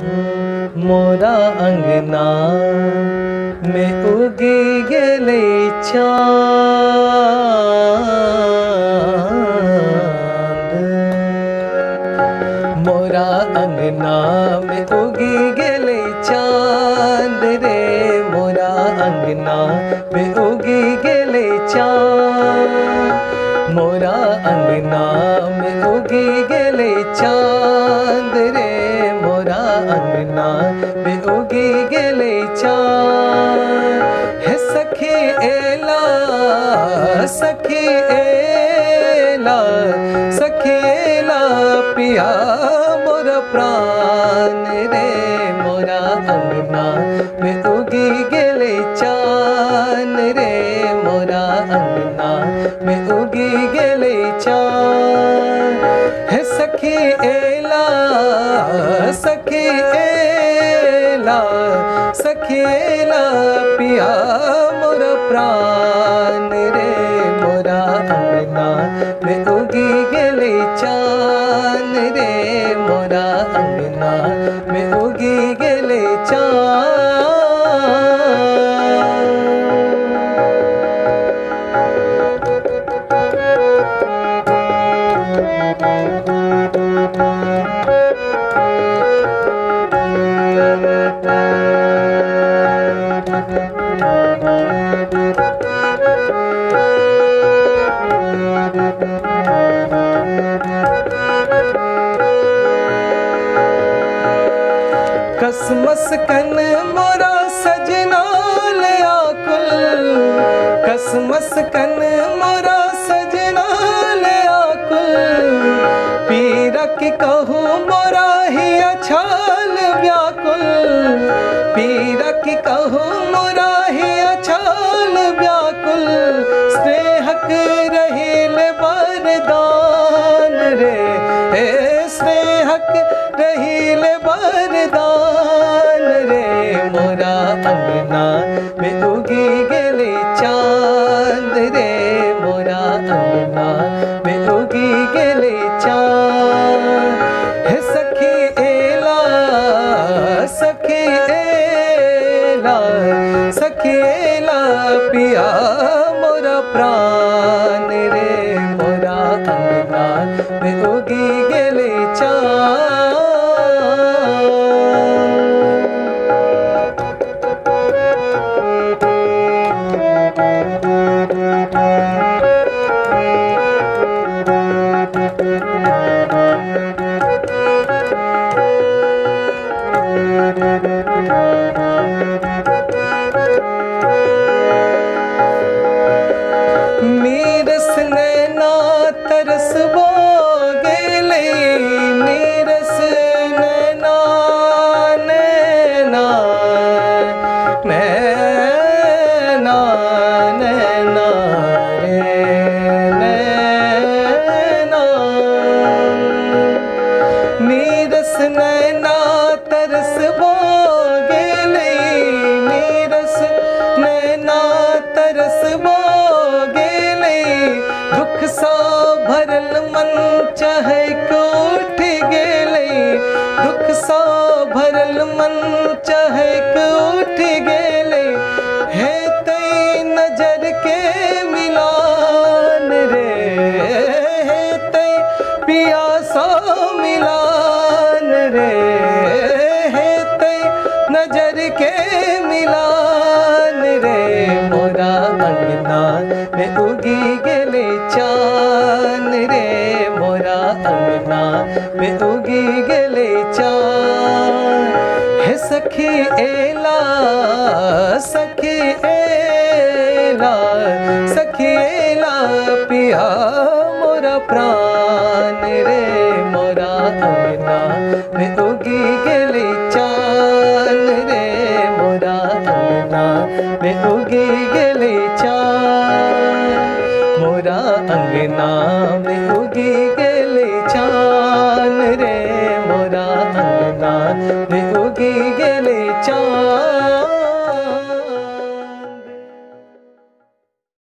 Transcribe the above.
मोरा अंगना में उगी गेले चांद। मोरा अंगना में उगी गेले चांद रे, मोरा अंगना में उगी गेले चांद। मोरा अंगना में उगी गेले चांद रे, मोरा अंगना में उगी गेले चांद। हे सखी एला, सखी एला, सखी एला पिया मोर प्राण रे, मोरा अंगना में उगी गेले चांद रे, मोरा अंगना में उगी गेले चांद। हे सखी एला, सखी एला, सखी एला पिया मोर प्राण रे, मोरा अंगना में उगी गेले चांद रे, मोरा अंगना में उगी गेले चांद। कसमस कन मोरा सजना ले आकुल, कसमस कन मोरा सजना ले आकुल। पीरा की कहूँ मोरा ही अछाल व्याकुल, पीरा की कहूँ मोरा ही अछाल व्याकुल। स्नेहक रहील वरदान रे, हे स्नेहक रहील वरदान रे, मोरा अंगना में उगी गेले चांद रे, मोरा अंगना में उगी गेले चांद। हे सखी एला, सखी एला, सखी एला पिया मोरा प्राण रे, मोरा अंगना में उगी गेले चांद। नीरस नैना तरसबो गेले, नीरस नैना नैना नैना नैना रे नैना। नीरस नैना तरसबो गेले, नीरस नैना तरसबो गेले। दुख सा भरल मन चाहे उठ गेले, दुख सा भरल मन चाहे उठ गेले। है तई नजर के मिलान रे, है तई पिया सा मिलान रे, है तई नजर के मिलान रे, मोरा अंगना में उगी गेले चांद रे, मोरा अंगना में उगी गेले चांद। हे सखी एला, सखी एला, सखी एला पिया मोरा प्राण रे, मोरा अंगना में उगी गेले चांद रे, मोरा अंगना में उगी गेले चांद। मोरा अंगना में उगी गेले चांद रे, मोरा अंगना में उगी